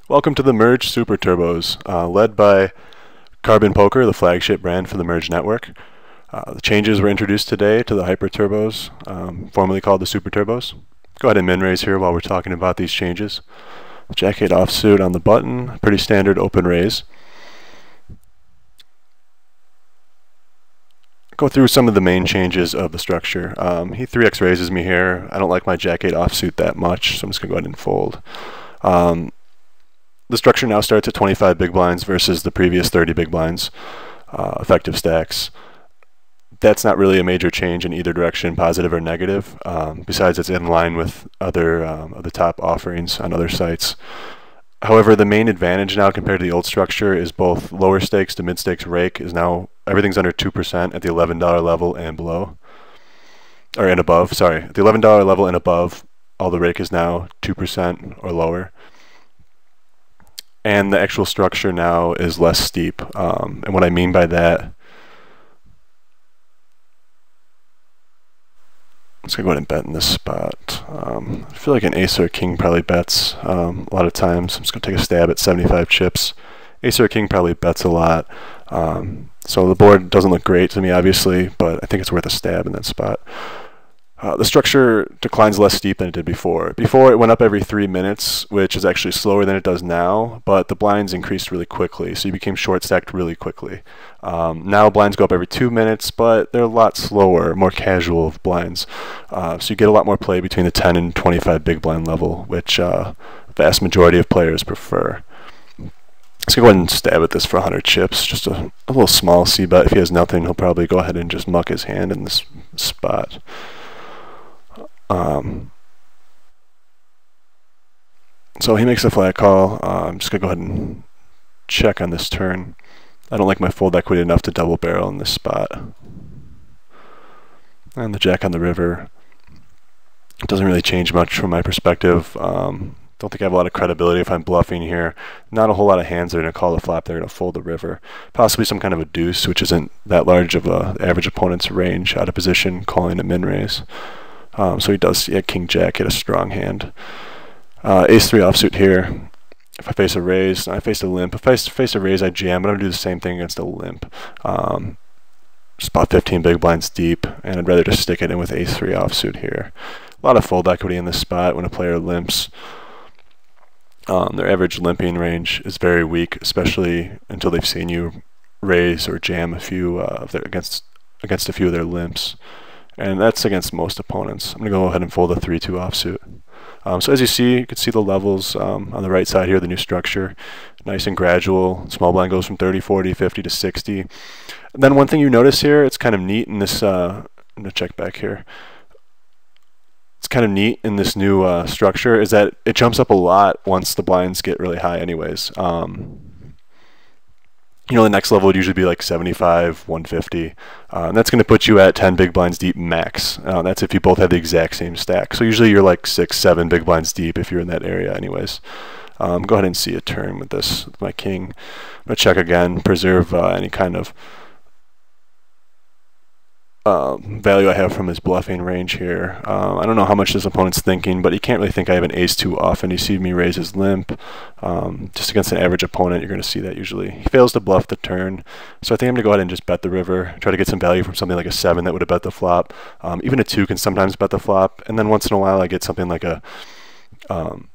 Welcome to the Merge Super Turbos, led by Carbon Poker, the flagship brand for the Merge network. The changes were introduced today to the Hyper Turbos, formerly called the Super Turbos. Go ahead and min raise here while we're talking about these changes. Jack 8 offsuit on the button, pretty standard open raise. Go through some of the main changes of the structure. He 3x raises me here. I don't like my Jack 8 offsuit that much, so I'm just going to go ahead and fold. The structure now starts at 25 big blinds versus the previous 30 big blinds effective stacks. That's not really a major change in either direction, positive or negative. Besides, it's in line with other of the top offerings on other sites. However, the main advantage now compared to the old structure is both lower stakes to mid stakes rake is now everything's under 2% at the $11 level and below, or and above. Sorry, at the $11 level and above, all the rake is now 2% or lower. And the actual structure now is less steep. And what I mean by that, I'm just going to go ahead and bet in this spot. I feel like an ace or a king probably bets a lot of times. I'm just going to take a stab at 75 chips. Ace or a king probably bets a lot. So the board doesn't look great to me, obviously, but I think it's worth a stab in that spot. The structure declines less steep than it did before. Before, it went up every 3 minutes, which is actually slower than it does now, but the blinds increased really quickly, so you became short stacked really quickly. Now blinds go up every 2 minutes, but they're a lot slower, more casual blinds. So you get a lot more play between the 10 and 25 big blind level, which the vast majority of players prefer. Let's go ahead and stab at this for 100 chips, just a little small c-bet. If he has nothing, he'll probably go ahead and just muck his hand in this spot. So he makes a flat call. I'm just going to go ahead and check on this turn. I don't like my fold equity enough to double barrel in this spot. And the jack on the river doesn't really change much from my perspective. Don't think I have a lot of credibility if I'm bluffing here. Not a whole lot of hands that are going to call the flop. They're going to fold the river. Possibly some kind of a deuce, which isn't that large of a average opponent's range out of position, calling a min raise. So he does see a king jack hit a strong hand. Ace 3 offsuit here. If I face a raise, I face a limp. If I face a raise, I jam, but I'm going to do the same thing against a limp. Spot 15 big blinds deep, and I'd rather just stick it in with ace 3 offsuit here. A lot of fold equity in this spot when a player limps. Their average limping range is very weak, especially until they've seen you raise or jam a few against a few of their limps. And that's against most opponents. I'm going to go ahead and fold a 3-2 offsuit. So as you see, you can see the levels on the right side here, the new structure. Nice and gradual. Small blind goes from 30, 40, 50 to 60. And then one thing you notice here, it's kind of neat in this, I'm going to check back here. It's kind of neat in this new structure is that it jumps up a lot once the blinds get really high anyways. You know, the next level would usually be like 75, 150. And that's going to put you at 10 big blinds deep max. That's if you both have the exact same stack. So usually you're like 6, 7 big blinds deep if you're in that area anyways. Go ahead and see a turn with this, with my king. I'm going to check again, preserve any kind of value I have from his bluffing range here. I don't know how much this opponent's thinking, but he can't really think I have an ace too often. You see me raise his limp. Just against an average opponent, you're going to see that usually. He fails to bluff the turn, so I think I'm going to go ahead and just bet the river, try to get some value from something like a 7 that would have bet the flop. Even a 2 can sometimes bet the flop, and then once in a while I get something like a 5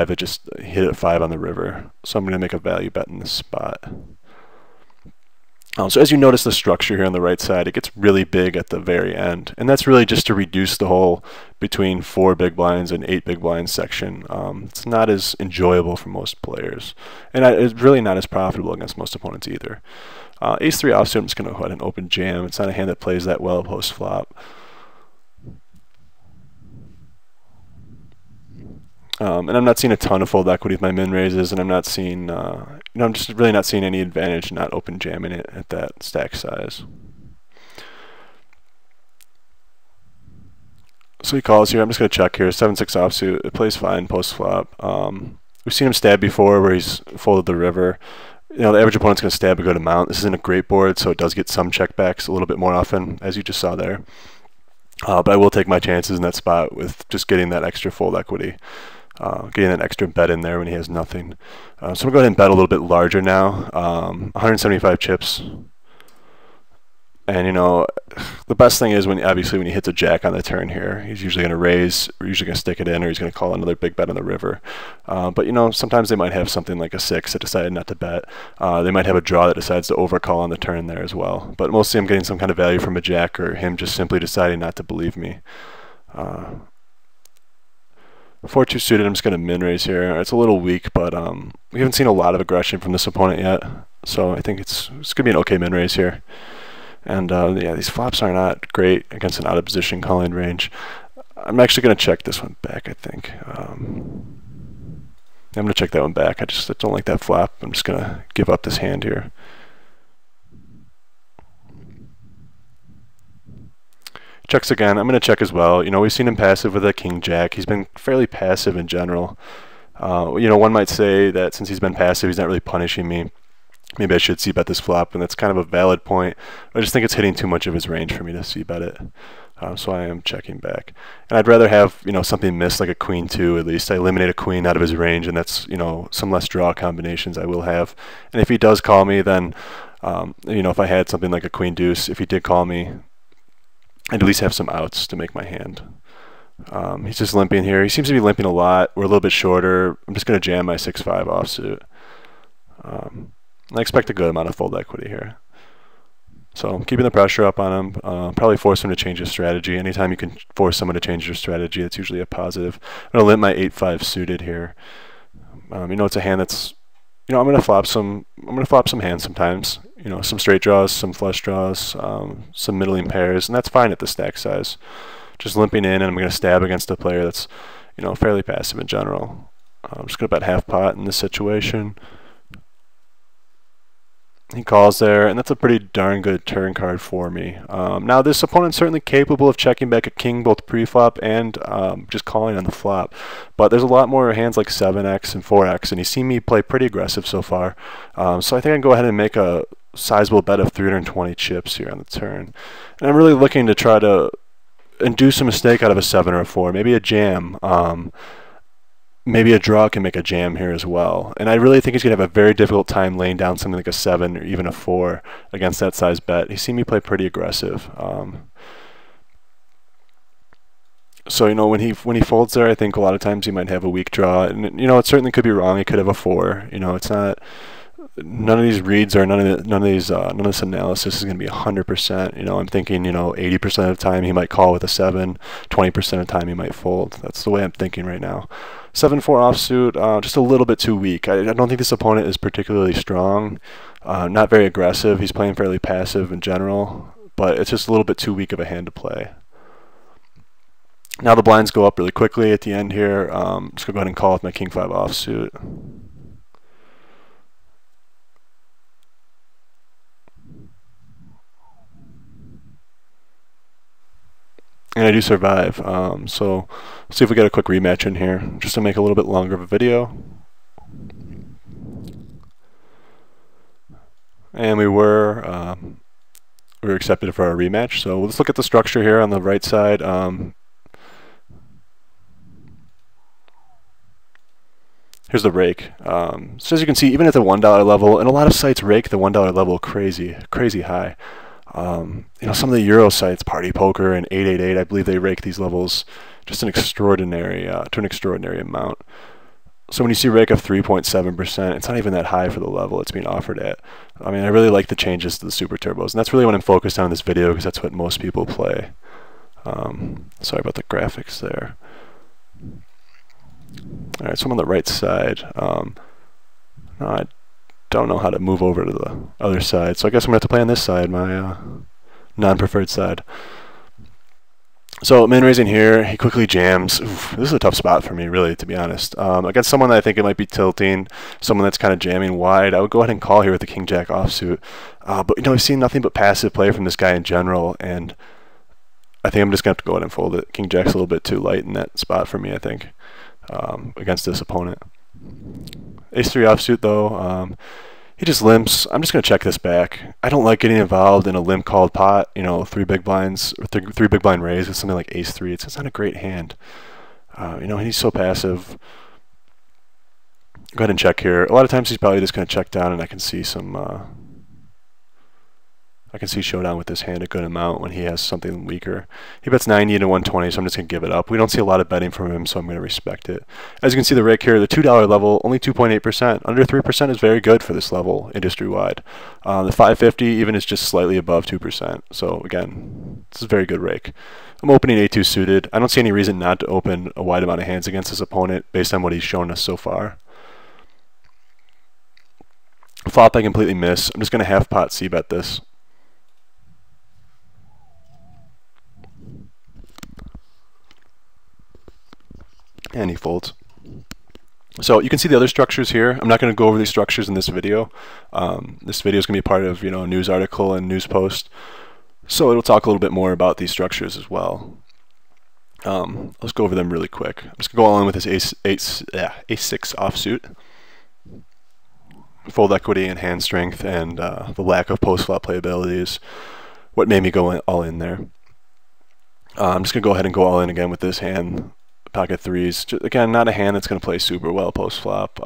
that just hit at 5 on the river. So I'm going to make a value bet in this spot. So as you notice the structure here on the right side, it gets really big at the very end. And that's really just to reduce the hole between 4 big blinds and 8 big blinds section. It's not as enjoyable for most players. And it's really not as profitable against most opponents either. Ace 3 offsuit, I'm just going to go ahead and open jam. It's not a hand that plays that well post flop. And I'm not seeing a ton of fold equity with my min raises, and I'm not seeing, I'm just really not seeing any advantage in not open jamming it at that stack size. So he calls here. I'm just going to check here. 7-6 offsuit. It plays fine post flop. We've seen him stab before where he's folded the river. You know, the average opponent's going to stab a good amount. This isn't a great board, so it does get some checkbacks a little bit more often, as you just saw there. But I will take my chances in that spot with just getting that extra fold equity. getting that extra bet in there when he has nothing. So I'm going to go ahead and bet a little bit larger now, 175 chips. And, you know, the best thing is obviously when he hits a jack on the turn here, he's usually going to raise, or usually going to stick it in, or he's going to call another big bet on the river. But, you know, sometimes they might have something like a 6 that decided not to bet. They might have a draw that decides to overcall on the turn there as well. But mostly I'm getting some kind of value from a jack, or him just simply deciding not to believe me. 4-2 suited, I'm just going to min raise here. It's a little weak, but we haven't seen a lot of aggression from this opponent yet. So I think it's going to be an okay min raise here. And yeah, these flops are not great against an out of position calling range. I'm actually going to check this one back, I think. I'm going to check that one back. I don't like that flop. I'm just going to give up this hand here. Checks again. I'm going to check as well. You know, we've seen him passive with a king jack. He's been fairly passive in general. You know, one might say that since he's been passive, he's not really punishing me. Maybe I should c-bet this flop, and that's kind of a valid point. I just think it's hitting too much of his range for me to c-bet it. So I am checking back. And I'd rather have, you know, something miss like a queen 2 at least. I eliminate a queen out of his range, and that's, you know, some less draw combinations I will have. And if he does call me, then, you know, if I had something like a queen deuce, if he did call me, I'd at least have some outs to make my hand. He's just limping here. He seems to be limping a lot. We're a little bit shorter. I'm just going to jam my 6-5 offsuit. I expect a good amount of fold equity here. So I'm keeping the pressure up on him. Probably force him to change his strategy. Anytime you can force someone to change their strategy, that's usually a positive. I'm going to limp my 8-5 suited here. You know, it's a hand that's, you know, I'm going to flop some hands sometimes. You know, some straight draws, some flush draws, some middling pairs, and that's fine at the stack size. Just limping in, and I'm going to stab against a player that's, you know, fairly passive in general. I'm just going to bet half pot in this situation. He calls there, and that's a pretty darn good turn card for me. Now, this opponent's certainly capable of checking back a king both pre-flop and just calling on the flop. But there's a lot more hands like 7x and 4x, and he's seen me play pretty aggressive so far. So I think I can go ahead and make a sizable bet of 320 chips here on the turn. And I'm really looking to try to induce a mistake out of a 7 or a 4, maybe a jam. Maybe a draw can make a jam here as well. And I really think he's going to have a very difficult time laying down something like a 7 or even a 4 against that size bet. He's seen me play pretty aggressive. So, you know, when he folds there, I think a lot of times he might have a weak draw. And, you know, it certainly could be wrong. He could have a 4. You know, it's not... None of these reads or none of this analysis is going to be 100%. You know, I'm thinking, you know, 80% of the time he might call with a 7, 20% of the time he might fold. That's the way I'm thinking right now. 7-4 offsuit, just a little bit too weak. I don't think this opponent is particularly strong. Not very aggressive. He's playing fairly passive in general, but it's just a little bit too weak of a hand to play. Now the blinds go up really quickly at the end here. I'm just going to go ahead and call with my king 5 offsuit. And I do survive, so let's see if we get a quick rematch in here, just to make a little bit longer of a video. And we were accepted for our rematch, so let's look at the structure here on the right side. Here's the rake. So as you can see, even at the $1 level, and a lot of sites rake the $1 level crazy high. You know, some of the Euro sites, Party Poker and 888, I believe they rake these levels just an extraordinary to an extraordinary amount. So when you see rake of 3.7%, it's not even that high for the level it's being offered at. I mean, I really like the changes to the Super Turbos, and that's really what I'm focused on in this video because that's what most people play. Sorry about the graphics there. All right, so I'm on the right side. I don't know how to move over to the other side, so I guess I'm going to have to play on this side, my non-preferred side. So min raising here, he quickly jams. Oof, this is a tough spot for me, really, to be honest. Against someone that I think it might be tilting, someone that's kind of jamming wide, I would go ahead and call here with the king jack offsuit. But you know, I've seen nothing but passive play from this guy in general, and I think I'm just going to have to go ahead and fold it. King jack's a little bit too light in that spot for me, I think, against this opponent. Ace-3 offsuit, though, he just limps. I'm just going to check this back. I don't like getting involved in a limp called pot, you know, 3 big blinds, or 3 big blind raise with something like Ace-3. It's not a great hand. You know, he's so passive. Go ahead and check here. A lot of times he's probably just going to check down, and I can see some. I can see showdown with this hand a good amount when he has something weaker. He bets 90 to 120, so I'm just going to give it up. We don't see a lot of betting from him, so I'm going to respect it. As you can see, the rake here, the $2 level, only 2.8%. Under 3% is very good for this level industry-wide. The 550 even is just slightly above 2%. So again, this is a very good rake. I'm opening A2 suited. I don't see any reason not to open a wide amount of hands against his opponent based on what he's shown us so far. Flop I completely miss. I'm just going to half pot c-bet this. And he folds. So you can see the other structures here. I'm not going to go over these structures in this video. This video is going to be part of a news article and news post. So it'll talk a little bit more about these structures as well. Let's go over them really quick. I'm just going to go all in with this ace-6 offsuit. Fold equity and hand strength, and the lack of post-flop playability is what made me go all in there. I'm just going to go ahead and go all in again with this hand. Pocket threes. Again, not a hand that's going to play super well post-flop.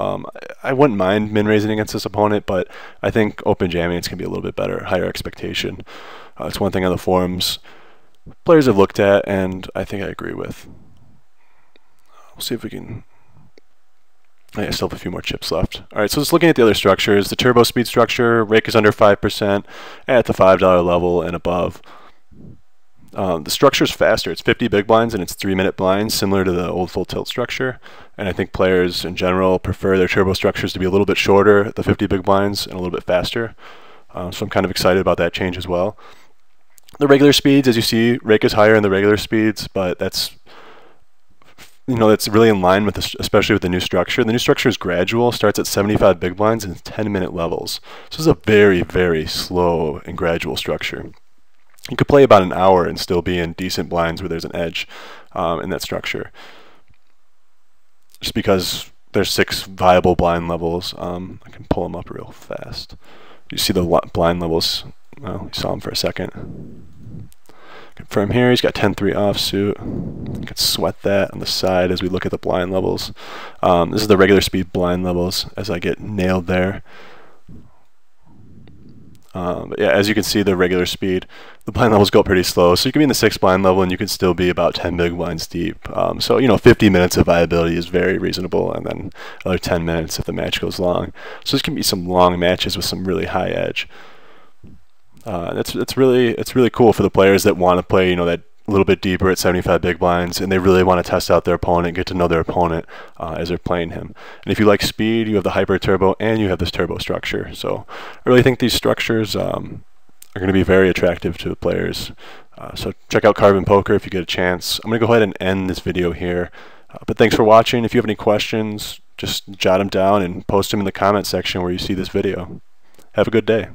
I wouldn't mind min-raising against this opponent, but I think open jamming it's going to be a little bit better, higher expectation. It's one thing on the forums players have looked at, and I think I agree with. We'll see if we can... I still have a few more chips left. Alright, so just looking at the other structures, the turbo speed structure, rake is under 5% at the $5 level and above. The structure is faster. It's 50 big blinds and it's 3-minute blinds, similar to the old full tilt structure. And I think players in general prefer their turbo structures to be a little bit shorter, the 50 big blinds, and a little bit faster. So I'm kind of excited about that change as well. The regular speeds, as you see, rake is higher in the regular speeds, but that's that's really in line with this, especially with the new structure. The new structure is gradual, starts at 75 big blinds and 10-minute levels. So this is a very, very slow and gradual structure. You could play about an hour and still be in decent blinds where there's an edge in that structure. Just because there's 6 viable blind levels. I can pull them up real fast. You see the blind levels. Well, you saw them for a second. Confirm here, he's got 10-3 offsuit. You can sweat that on the side as we look at the blind levels. This is the regular speed blind levels as I get nailed there. But yeah, as you can see, the regular speed, the blind levels go pretty slow. So you can be in the 6 blind level and you can still be about 10 big blinds deep. So 50 minutes of viability is very reasonable, and then another 10 minutes if the match goes long. So this can be some long matches with some really high edge. It's really cool for the players that want to play that a little bit deeper at 75 big blinds, and they really want to test out their opponent, get to know their opponent as they're playing him. And if you like speed, you have the hyper turbo and you have this turbo structure. So I really think these structures are going to be very attractive to the players. So check out Carbon Poker if you get a chance. I'm going to go ahead and end this video here. But thanks for watching. If you have any questions, just jot them down and post them in the comment section where you see this video. Have a good day.